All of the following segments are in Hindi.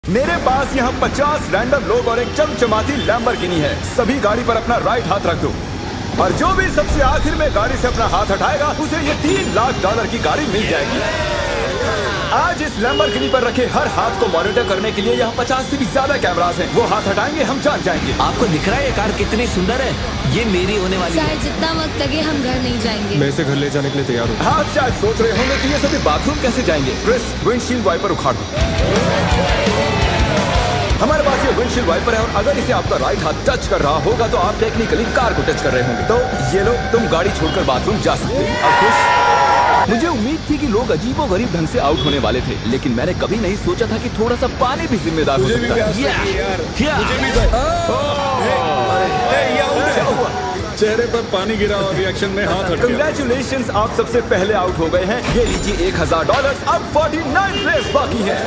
मेरे पास यहाँ 50 रैंडम लोग और एक चमचमाती लैम्बोर्गिनी है। सभी गाड़ी पर अपना राइट हाथ रख दो और जो भी सबसे आखिर में गाड़ी से अपना हाथ हटाएगा उसे ये $3 लाख की गाड़ी मिल जाएगी। आज इस लैम्बोर्गिनी पर रखे हर हाथ को मॉनिटर करने के लिए यहाँ 50 से भी ज्यादा कैमरास हैं। वो हाथ हटाएंगे हम जान जाएंगे। आपको दिख रहा है ये कार कितनी सुंदर है? ये मेरी होने वाली है। चाहे जितना वक्त लगे हम घर नहीं जाएंगे। मैं इसे घर ले जाने के लिए तैयार हूँ। आप शायद सोच रहे होंगे कि ये सभी बाथरूम कैसे जाएंगे। क्रिस, विंडशील्ड वाइपर उखाड़ दो। हमारे पास ये विंडशील्ड वाइपर है और अगर इसे आपका राइट हाथ टच कर रहा होगा तो आप टेक्निकली कार को टच कर रहे होंगे। तो ये लो, तुम गाड़ी छोड़कर बाथरूम जा सकते हो। अब खुश? मुझे उम्मीद थी कि लोग अजीबोगरीब ढंग से आउट होने वाले थे, लेकिन मैंने कभी नहीं सोचा था कि थोड़ा सा पानी भी जिम्मेदार हो सकता है। चेहरे पर पानी गिरा और रिएक्शन में हाथ हट गया। कंग्रेचुलेशंस, आप सबसे पहले आउट हो गए हैं। ये लीजिए $1000। अब 49 प्लेस बाकी हैं।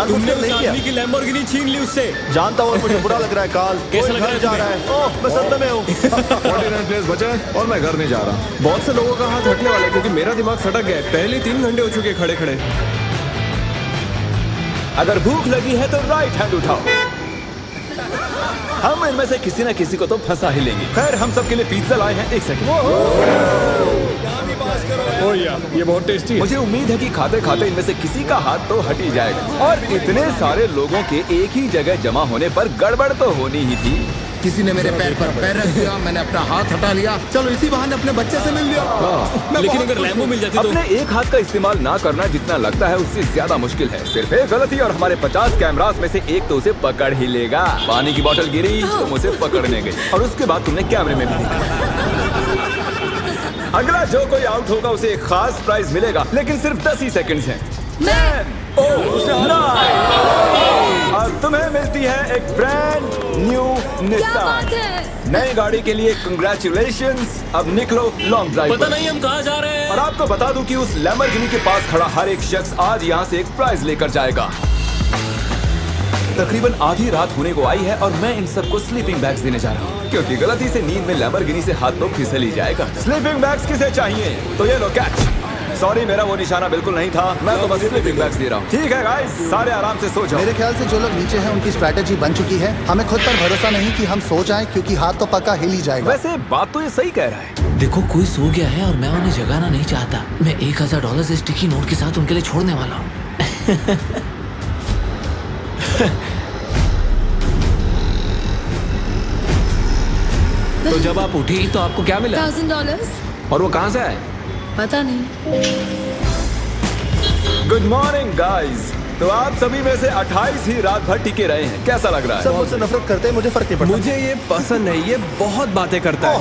तुमने उस आदमी की लैम्बोर्गिनी छीन ली उससे। जानता हूँ, मुझे बुरा लग रहा है। काल कैसा लग रहा है जा रहा है। ओह, मैं सदमे में हूँ। 49 प्लेस बचा है और मैं घर नहीं जा रहा। बहुत से लोगों का हाथ हटने वाला है क्योंकि मेरा दिमाग सटक गया है। पहले 3 घंटे हो चुके खड़े खड़े। अगर भूख लगी है तो राइट हैंड उठाओ। हम इनमें से किसी न किसी को तो फंसा ही लेंगे। खैर, हम सबके लिए पिज्जा लाए हैं। 1 सेकंड। ओह यार, ये बहुत टेस्टी है। मुझे उम्मीद है कि खाते खाते इनमें से किसी का हाथ तो हट ही जाएगा। और इतने सारे लोगों के एक ही जगह जमा होने पर गड़बड़ तो होनी ही थी। किसी ने मेरे पैर पर पैर रख दिया, मैंने अपना हाथ हटा लिया। चलो इसी बहाने अपने बच्चे से मिल लिया। लेकिन अगर लैम्बो मिल जाती तो अपने एक हाथ का इस्तेमाल ना करना जितना लगता है उससे ज्यादा मुश्किल है। सिर्फ एक गलती और हमारे 50 कैमरास में से एक तो उसे पकड़ ही लेगा। पानी की बोतल गिरी, तुम उसे पकड़ने गए और उसके बाद तुमने कैमरे में भी देखा। अगला जो कोई आउट होगा उसे एक खास प्राइज मिलेगा, लेकिन सिर्फ 10 ही सेकंड्स हैं। 10, 9 और तुम्हें मिलती है एक ब्रांड न्यू निसान। नई गाड़ी के लिए कंग्रेचुलेशंस। अब निकलो लॉन्ग ड्राइव। पता नहीं हम कहाँ जा रहे हैं। और आपको बता दूं कि उस लैम्बोर्गिनी के पास खड़ा हर एक शख्स आज यहाँ से एक प्राइज लेकर जाएगा। तकरीबन आधी रात होने को आई है और मैं इन सबको स्लीपिंग बैग्स देने जा रहा हूँ, क्योंकि गलती से नींद में लैम्बोर्गिनी से हाथ तो फिसल ही जाएगा। स्लीपिंग बैग्स किसे चाहिए? तो ये लो कैच। सॉरी, मेरा वो निशाना बिल्कुल नहीं था। मैं तो बस स्लीपिंग बैग्स दे रहा हूँ। ठीक है गाइस, सारे आराम से सो जाओ। मेरे ख्याल से जो लोग नीचे हैं उनकी स्ट्रैटेजी बन चुकी है। हमें खुद पर भरोसा नहीं कि हम सो जाएं, क्योंकि हाथ तो पक्का हिल ही जाएगा। वैसे बात तो ये सही कह रहा है। देखो, कोई सो गया है और मैं उन्हें जगाना नहीं चाहता। मैं $1000 इस स्टिकी नोट के साथ उनके लिए छोड़ने वाला हूँ। तो जब आप उठी तो आपको क्या मिला? $1000। और वो कहाँ से आए? पता नहीं। Good morning guys. तो आप सभी में से 28 ही रात भर टिके रहे हैं। कैसा लग रहा है? सब मुझसे नफरत करते हैं, मुझे फर्क नहीं पड़ता। मुझे ये पसंद है। ये बहुत बातें करता है।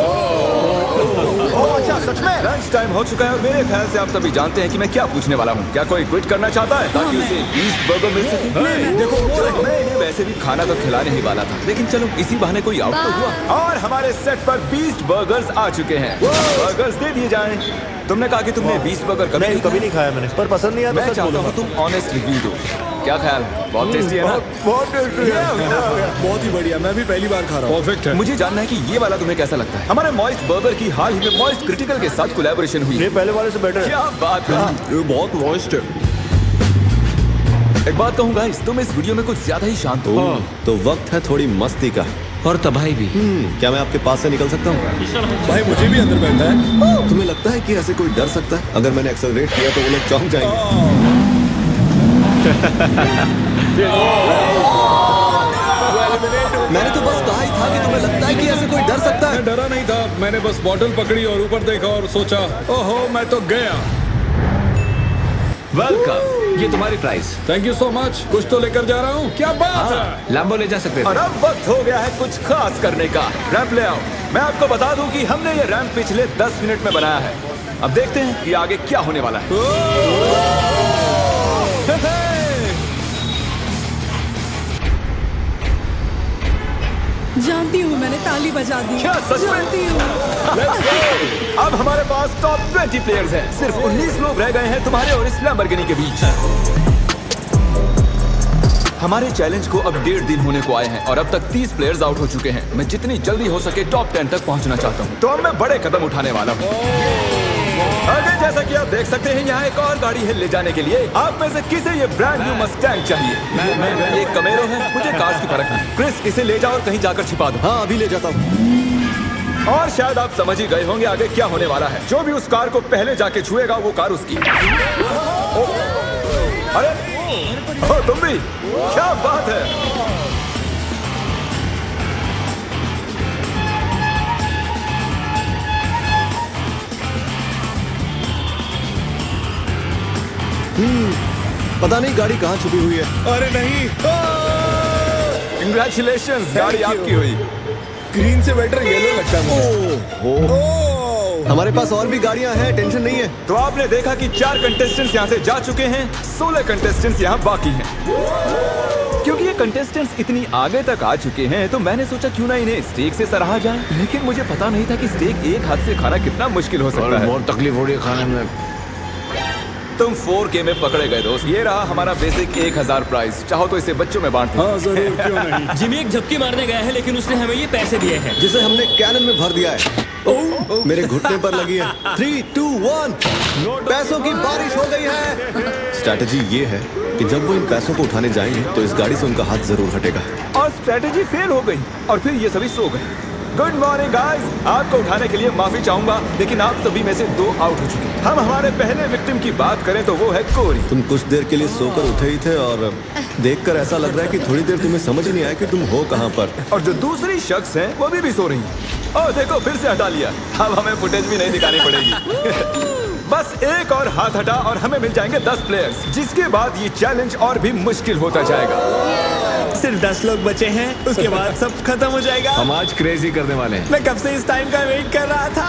अच्छा, सच में लंच टाइम हो चुका है और मेरे ख्याल से आप सभी जानते हैं कि मैं क्या पूछने वाला हूँ। क्या कोई क्विट करना चाहता है ताकि उसे बीस्ट बर्गर मिल सके? देखो, मैं इन्हें वैसे भी खाना तो खिलाने ही वाला था, लेकिन चलो इसी बहाने कोई आउट तो हुआ। और हमारे सेट पर बीस्ट बर्गर्स आ चुके हैं। बर्गर्स दे दिए जाएं। तुमने कहा कि तुमने बीस्ट बर्गर कभी नहीं खाया। मैंने पर पसंद नहीं आया। मैं चाहता हूँ तुम ऑनेस्ट रिव्यू दो। क्या ख्याल है? बहुत टेस्टी है ना? बहुत टेस्टी है। बहुत ही बढ़िया। मैं भी पहली बार खा रहा हूँ। परफेक्ट है। मुझे जानना है कि ये वाला तुम्हें कैसा लगता है। हमारे मॉइस्ट बर्गर की हाल ही में मॉइस्ट क्रिटिकल के साथ कोलैबोरेशन हुई। ये पहले वाले से बेटर है। क्या बात है। ये बहुत मॉइस्ट है। एक बात कहूँ गाइस, तुम इस वीडियो में कुछ ज्यादा ही शांत हो। तो वक्त है थोड़ी मस्ती का। और तबाही भी। क्या मैं आपके पास से निकल सकता हूँ? भाई मुझे भी अंदर बैठना है। तुम्हें लगता है कि ऐसे कोई डर सकता है? अगर मैंने एक्सेलरेट किया तो वो लोग चौंक जाएंगे। मैंने तो बस कहा ही था कि तुम्हें लगता है कि ऐसे कोई डर सकता है? मैं डरा नहीं था। मैंने बस बॉटल पकड़ी और ऊपर देखा और सोचा, ओहो मैं तो गया। वेलकम, ये तुम्हारी price. Thank you so much. कुछ तो लेकर जा रहा हूँ। क्या बात है। लैम्बो ले जा सकते और थे। अब वक्त हो गया है कुछ खास करने का। रैंप ले आओ। मैं आपको बता दूं कि हमने ये रैंप पिछले 10 मिनट में बनाया है। अब देखते हैं कि आगे क्या होने वाला है। जानती हूँ, मैंने ताली बजा दी। क्या सच में? जानती हूँ। अब हमारे पास टॉप 20 प्लेयर्स हैं। सिर्फ 19 लोग रह गए हैं तुम्हारे और इस लैम्बोर्गिनी के बीच। हमारे चैलेंज को अब 1.5 दिन होने को आए हैं और अब तक 30 प्लेयर्स आउट हो चुके हैं। मैं जितनी जल्दी हो सके टॉप 10 तक पहुंचना चाहता हूं। तो अब मैं बड़े कदम उठाने वाला हूं। आगे जैसा कि आप देख सकते हैं यहाँ एक और गाड़ी है ले जाने के लिए। आप में से किसे ये ब्रांड न्यू मस्टैंग चाहिए? मैं एक कमेरो है, मुझे कार्स की फर्क नहीं। क्रिस, इसे ले जाओ और कहीं जाकर छिपा दो। हाँ अभी ले जाता हूँ। और शायद आप समझ ही गए होंगे आगे क्या होने वाला है। जो भी उस कार को पहले जाके छुएगा वो कार उसकी। अरे तुम भी, क्या बात है। पता नहीं गाड़ी कहाँ छुपी हुई है। अरे नहीं, कंग्रेचुलेशंस, गाड़ी आपकी हुई। ग्रीन से बेटर येलो लगता है मुझे। हमारे पास और भी गाड़ियां हैं, टेंशन नहीं है। तो आपने देखा कि 4 कंटेस्टेंट्स यहाँ से जा चुके हैं, 16 कंटेस्टेंट्स यहाँ बाकी हैं। क्योंकि ये कंटेस्टेंट्स इतनी आगे तक आ चुके हैं तो मैंने सोचा क्यों ना इन्हें स्टेक से सराहा जाए। लेकिन मुझे पता नहीं था कि स्टेक एक हाथ से खाना कितना मुश्किल हो सकता है। बहुत तकलीफ हो रही है खाने में। तुम 4K में पकड़े गए दोस्त। ये रहा हमारा बेसिक 1000 प्राइस। चाहो तो इसे बच्चों में बांट दो। हाँ जरूर, क्यों नहीं। जिमी एक झपकी मारने गया है लेकिन उसने हमें ये पैसे दिए हैं जिसे हमने कैनन में भर दिया है। मेरे घुटने पर लगी है। 3, 2, 1 पैसों की बारिश हो गई है। स्ट्रैटेजी ये है कि जब वो इन पैसों को उठाने जाएंगे तो इस गाड़ी से उनका हाथ जरूर हटेगा। और स्ट्रेटेजी फेल हो गई और फिर ये सभी सो गए। गुड मॉर्निंग गाइस, आपको उठाने के लिए माफी चाहूंगा लेकिन आप सभी में से 2 आउट हो चुके हैं। हम हमारे पहले विक्टिम की बात करें तो वो है कोरी। तुम कुछ देर के लिए सोकर उठे ही थे और देखकर ऐसा लग रहा है कि थोड़ी देर तुम्हें समझ ही नहीं आया कि तुम हो कहाँ पर। और जो दूसरी शख्स है वो भी सो रही है। ओह देखो, फिर से हटा लिया। अब हमें फुटेज भी नहीं दिखानी पड़ेगी। बस एक और हाथ हटा और हमें मिल जाएंगे 10 प्लेयर्स, जिसके बाद ये चैलेंज और भी मुश्किल होता जाएगा। सिर्फ 10 लोग बचे हैं, उसके बाद सब खत्म हो जाएगा। हम आज क्रेजी करने वाले हैं। मैं कब से इस टाइम का वेट कर रहा था।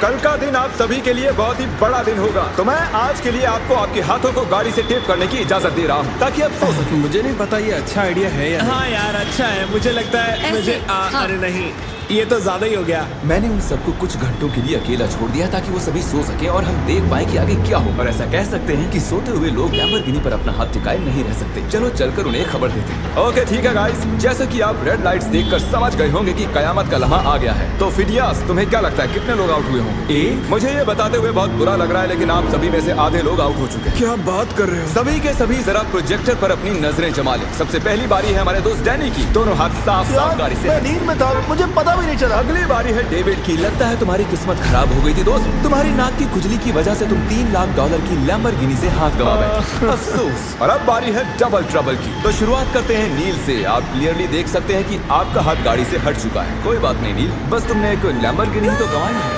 कल का दिन आप सभी के लिए बहुत ही बड़ा दिन होगा। तो मैं आज के लिए आपको आपके हाथों को गाड़ी से टेप करने की इजाजत दे रहा हूँ ताकि आप सो सकें। मुझे नहीं पता ये अच्छा आइडिया है या हाँ यार अच्छा है, मुझे लगता है ऐसे, मुझे हाँ। अरे नहीं, ये तो ज्यादा ही हो गया। मैंने उन सबको कुछ घंटों के लिए अकेला छोड़ दिया ताकि वो सभी सो सके और हम देख पाए कि आगे क्या हो। और ऐसा कह सकते हैं कि सोते हुए लोग लैम्बोर्गिनी पर अपना हाथ टिकाए नहीं रह सकते। चलो चलकर उन्हें खबर देते हैं। ओके ठीक है गाइस, जैसे कि आप रेड लाइट्स देखकर समझ गए होंगे कि कयामत का लम्हा आ गया है। तो फिडियास, तुम्हें क्या लगता है कितने लोग आउट हुए होंगे? मुझे ये बताते हुए बहुत बुरा लग रहा है लेकिन आप सभी में से आधे लोग आउट हो चुके हैं। क्या बात कर रहे हो? सभी के सभी जरा प्रोजेक्टर पर अपनी नजरें जमा लें। सबसे पहली बारी है हमारे दोस्त डैनी की। दोनों हाथ साफ साफ गाड़ी से। नींद में था, मुझे पता भी नहीं चला। अगली बारी है डेविड की। लगता है तुम्हारी किस्मत खराब हो गई थी दोस्त। तुम्हारी नाक की खुजली की वजह से तुम $3 लाख की लैम्बोर्गिनी से हाथ गवा बैठे। अफसोस। और अब बारी है डबल ट्रबल की। तो शुरुआत करते हैं नील से। आप क्लियरली देख सकते हैं कि आपका हाथ गाड़ी से हट चुका है। कोई बात नहीं नील, बस तुमने एक लैम्बोर्गिनी तो गंवाई है।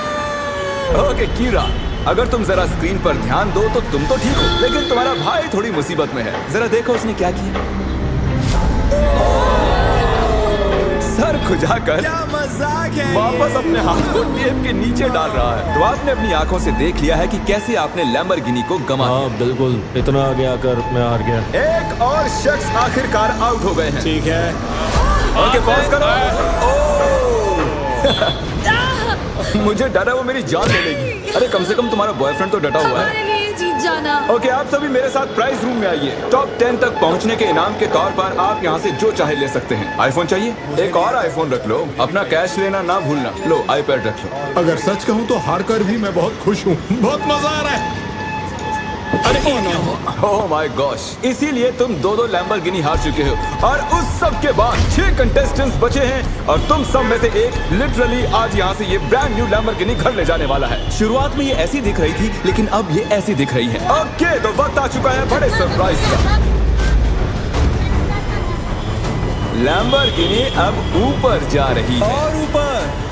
ओके कीरा, अगर तुम जरा स्क्रीन पर ध्यान दो तो तुम तो ठीक हो लेकिन तुम्हारा भाई थोड़ी मुसीबत में है। जरा देखो उसने क्या किया। सर खुजाकर क्या मजाक है वापस अपने हाथ को टेप के नीचे डाल रहा है। तो आपने अपनी आंखों से देख लिया है कि कैसे आपने लैम्बोर्गिनी को गंवा दिया। बिल्कुल, इतना आगे आकर मैं हार गया। एक और शख्स आखिरकार आउट हो गए हैं। ठीक है, ओके पॉज करो। मुझे डर है वो मेरी जान ले लेगी। अरे कम से कम तुम्हारा बॉयफ्रेंड तो डटा हुआ है। हमारे लिए जीत जाना। ओके आप सभी मेरे साथ प्राइज रूम में आइए। टॉप 10 तक पहुंचने के इनाम के तौर पर आप यहाँ से जो चाहे ले सकते हैं। आईफोन चाहिए? एक और आईफोन रख लो। अपना कैश लेना ना भूलना। लो आईपैड रख लो। अगर सच कहूँ तो हार कर भी मैं बहुत खुश हूँ। बहुत मजा आ रहा है। ओह माय गॉश, इसीलिए तुम 2 लैम्बोर्गिनी हार चुके हो। और उस सब के बाद 6 कंटेस्टेंट्स बचे हैं और तुम सब में से एक लिटरली आज यहाँ से ये ब्रांड न्यू लैम्बोर्गिनी घर ले जाने वाला है। शुरुआत में ये ऐसी दिख रही थी लेकिन अब ये ऐसी दिख रही है। ओके तो वक्त आ चुका है बड़े सरप्राइज का। लैम्बोर्गिनी अब ऊपर जा रही है। और ऊपर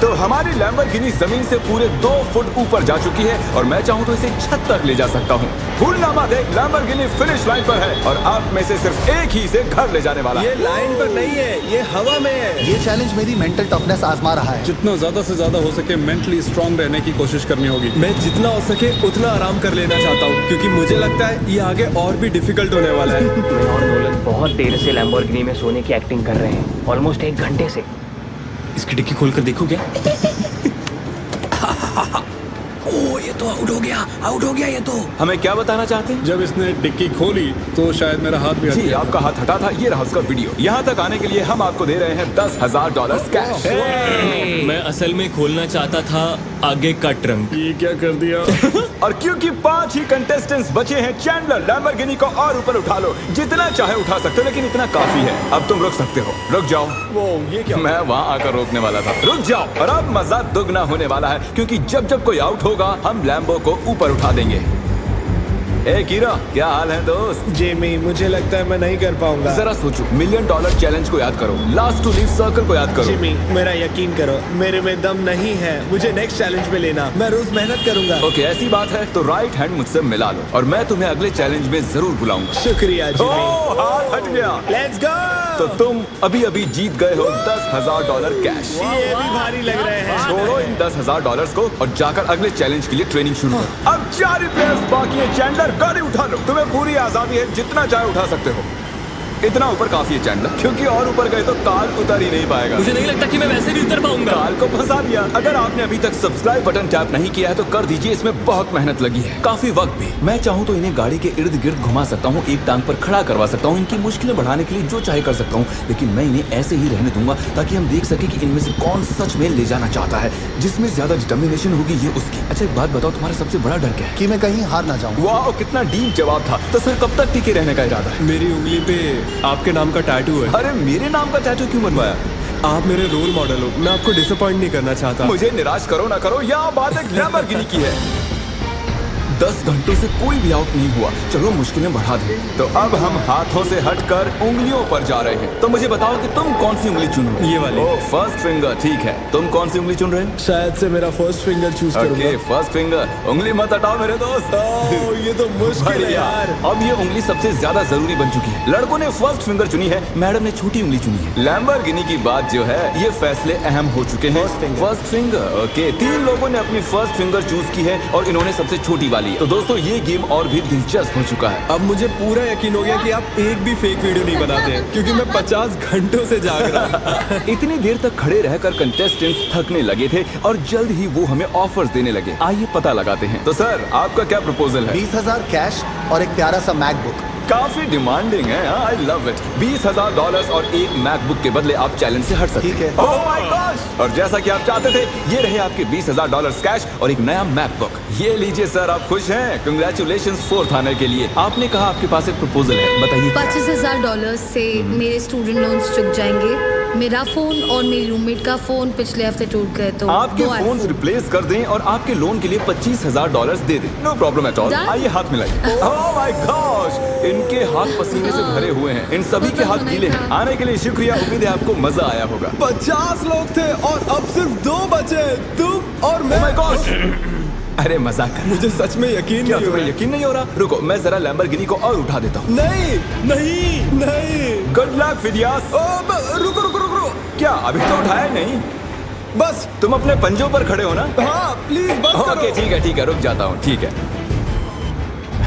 तो हमारी लैम्बोर्गिनी जमीन से पूरे 2 फुट ऊपर जा चुकी है और मैं चाहूँ तो इसे छत तक ले जा सकता हूँ। फूलनामा देख, लैम्बोर्गिनी फिनिश लाइन पर है और आप में से सिर्फ एक ही इसे घर ले जाने वाला है। ये लाइन पर नहीं है, ये हवा में है। ये चैलेंज मेरी मेंटल टफनेस आजमा रहा है। जितना ज्यादा से ज्यादा हो सके मेंटली स्ट्रांग रहने की कोशिश करनी होगी। मैं जितना हो सके उतना आराम कर लेना चाहता हूँ क्योंकि मुझे लगता है ये आगे और भी डिफिकल्ट होने वाला है। मैं और नोलन बहुत देर से लैम्बोर्गिनी में सोने की एक्टिंग कर रहे हैं, ऑलमोस्ट 1 घंटे से। इसकी डिक्की खोल कर देखो क्या। ओ ये तो आउट हो गया ये तो। हमें क्या बताना चाहते हैं? जब इसने डिक्की खोली तो शायद मेरा हाथ भी हट जी गया था। आपका हाथ हटा था, ये रहा उसका वीडियो। यहाँ तक आने के लिए हम आपको दे रहे हैं $10,000 कैश। मैं असल में खोलना चाहता था आगे का ट्रंक। ये क्या कर दिया? और क्योंकि 5 ही कंटेस्टेंट्स बचे हैं, चैंडलर लैम्बोर्गिनी को और ऊपर उठा लो, जितना चाहे उठा सकते हो, लेकिन इतना काफी है। अब तुम रुक सकते हो, रुक जाओ। वो ये क्या? मैं वहाँ आकर रोकने वाला था, रुक जाओ। और अब मजा दुगना होने वाला है, क्योंकि जब जब कोई आउट होगा हम लैम्बो को ऊपर उठा देंगे। ए कीरा, क्या हाल है दोस्त? जेमी मुझे लगता है मैं नहीं कर पाऊंगा। जरा सोचो, $1 मिलियन चैलेंज को याद करो, लास्ट टू लीव सर्कल को याद करो। जिमी मेरा यकीन करो, मेरे में दम नहीं है। मुझे नेक्स्ट चैलेंज में लेना, मैं रोज मेहनत करूंगा। ओके ऐसी बात है तो राइट हैंड मुझसे मिला लो और मैं तुम्हें अगले चैलेंज में जरूर बुलाऊंगा। शुक्रिया जिमी। ओह, हाथ हट गया। Let's go. तो तुम अभी अभी जीत गए हो $10,000 कैश। ये भी भारी लग रहे हैं। छोड़ो इन $10,000 को और जाकर अगले चैलेंज के लिए ट्रेनिंग शुरू करो। अब 4 प्लेयर्स बाकी है। चैंडलर गाड़ी उठा लो, तुम्हें पूरी आजादी है, जितना चाहे उठा सकते हो। इतना ऊपर काफी है चैंडलर, क्योंकि और ऊपर गए तो काल उतर ही नहीं पाएगा। मुझे नहीं लगता कि मैं वैसे भी उतर पाऊंगा। काल को फंसा दिया। अगर आपने अभी तक सब्सक्राइब बटन टैप नहीं किया है तो कर दीजिए, इसमें बहुत मेहनत लगी है, काफी वक्त भी। मैं चाहूँ तो इन्हें गाड़ी के इर्द गिर्द घुमा सकता हूँ, एक टांग पर खड़ा करवा सकता हूँ, इनकी मुश्किलें बढ़ाने के लिए जो चाहे कर सकता हूँ, लेकिन मैं इन्हें ऐसे ही रहने दूंगा ताकि हम देख सके कि इनमें से कौन सच में ले जाना चाहता है। जिसमें ज्यादा डिटर्मिनेशन होगी ये उसकी। अच्छा एक बात बताओ, तुम्हारा सबसे बड़ा डर क्या है? कि मैं कहीं हार ना जाऊं। वाह कितना डीप जवाब था। तो सर कब तक टिके रहने का इरादा है? मेरी उंगली पे आपके नाम का टैटू है। अरे मेरे नाम का टैटू क्यों बनवाया? आप मेरे रोल मॉडल हो, मैं आपको डिसअपॉइंट नहीं करना चाहता। मुझे निराश करो ना करो, यह बात एक लैम्बोर्गिनी की है। 10 घंटों से कोई भी आउट नहीं हुआ, चलो मुश्किलें बढ़ा दे। तो अब हम हाथों से हटकर उंगलियों पर जा रहे हैं। तो मुझे बताओ कि तुम कौन सी उंगली चुनो? ये वाली। ओह फर्स्ट फिंगर, ठीक है। तुम कौन सी उंगली चुन रहे हो? शायद से मेरा फर्स्ट फिंगर चूज ओके करूंगा। First finger. उंगली मत हटाओ मेरे दोस्त। ओह, ये तो मुश्किल है बढ़िया। यार। अब ये उंगली सबसे ज्यादा जरूरी बन चुकी है। लड़कों ने फर्स्ट फिंगर चुनी है, मैडम ने छोटी उंगली चुनी है। लैम्बोर्गिनी की बात जो है, ये फैसले अहम हो चुके हैं। First finger, okay. 3 लोगों ने अपनी फर्स्ट फिंगर चूज की है और इन्होंने सबसे छोटी वाली। तो दोस्तों ये गेम और भी दिलचस्प हो चुका है। अब मुझे पूरा यकीन हो गया कि आप एक भी फेक वीडियो नहीं बनाते हैं, क्योंकि मैं 50 घंटों से जाग रहा हूँ। इतनी देर तक खड़े रहकर कंटेस्टेंट्स थकने लगे थे और जल्द ही वो हमें ऑफर्स देने लगे। आइए पता लगाते हैं। तो सर आपका क्या प्रपोजल है? 20,000 कैश और एक प्यारा सा मैकबुक। काफी डिमांडिंग है, आई लव इट। $20,000 और एक मैकबुक के बदले आप चैलेंज से हट सकते ठीक है। हैं। Oh my gosh! और जैसा कि आप चाहते थे, ये रहे आपके $20,000 कैश और एक नया मैकबुक। ये लीजिए सर, आप खुश हैं? कंग्रेचुलेशंस 4th आने के लिए। आपने कहा आपके पास एक प्रपोजल है, बताइए। $25,000 से मेरे स्टूडेंट लोन्स चुक जाएंगे। मेरा फोन और मेरी रूममेट का फोन पिछले हफ्ते टूट गए, तो आपके 2 फोन iPhone। रिप्लेस कर दें और आपके लोन के लिए $25,000 दे दें। No problem at all. Done? आइए हाथ मिलाइए। Oh my gosh! इनके हाथ पसीने से भरे हुए हैं, इन सभी के हाथ गीले हैं। आने के लिए शुक्रिया, उम्मीद है आपको मजा आया होगा। 50 लोग थे और अब सिर्फ 2 बचे, तुम और ओह मैं। My gosh! अरे मजाक कर। मुझे सच में यकीन क्या नहीं हो तुम्हें रहा है। यकीन नहीं हो रहा? रुको मैं जरा लैम्बोर्गिनी को और उठा देता हूँ। नहीं नहीं नहीं। Good luck Phidias. रुको रुको रुको। क्या अभी तो उठाया नहीं? बस। तुम अपने पंजों पर खड़े हो ना? हाँ प्लीज बस करो। ओके ठीक है, रुक जाता हूँ। ठीक है,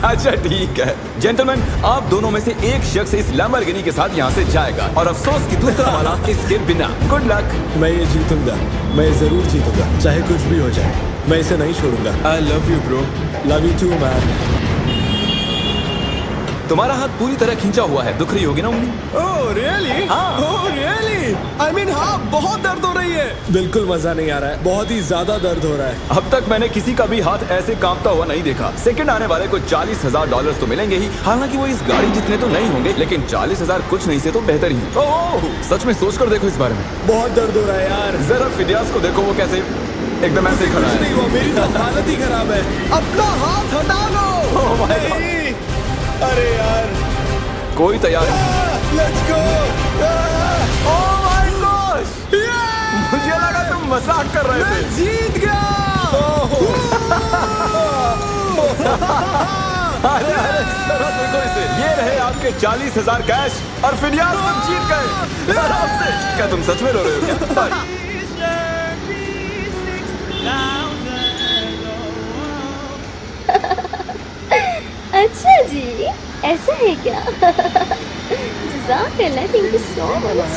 अच्छा ठीक है। जेंटलमैन, आप दोनों में से एक शख्स इस लैम्बोर्गिनी के साथ यहाँ से जाएगा और अफसोस कि दूसरा वाला इसके बिना। Good luck. मैं ये जीतूंगा, मैं जरूर जीतूंगा, चाहे कुछ भी हो जाए। मैं इसे नहीं छोड़ूंगा। I love you bro. Love you too man. तुम्हारा हाथ पूरी तरह खींचा हुआ है, दुख रही होगी ना उंगली? Oh really? हाँ। Oh really? आई मीन हाँ, बहुत दर्द हो रही है। बिल्कुल मजा नहीं आ रहा है, बहुत ही ज्यादा दर्द हो रहा है। अब तक मैंने किसी का भी हाथ ऐसे कांपता हुआ नहीं देखा। सेकंड आने वाले को $40,000 तो मिलेंगे ही, हालांकि वो इस गाड़ी जितने तो नहीं होंगे, लेकिन 40,000 कुछ नहीं से तो बेहतर ही है। ओह सच में सोच कर देखो इस बारे में। बहुत दर्द हो रहा है यार। जरा फिडियास को देखो, वो कैसे एकदम ऐसे खड़ा कुछ है। नहीं हुआ, मेरी तो हालत ही खराब है। अपना हाथ हटा लो। Oh my God. नहीं। अरे यार। कोई तैयार नहीं। Let's go. Oh my gosh! मुझे लगा तुम मजाक कर रहे थे। जीत गया। अरे जरा देखो इसे। ये रहे आपके 40,000 कैश और फिडियास तुम जीत गए। आराम से। क्या तुम सच में रो रहे हो क्या? अच्छा जी, ऐसा है क्या? जज़ाकल्लाह, थैंक यू सो मच।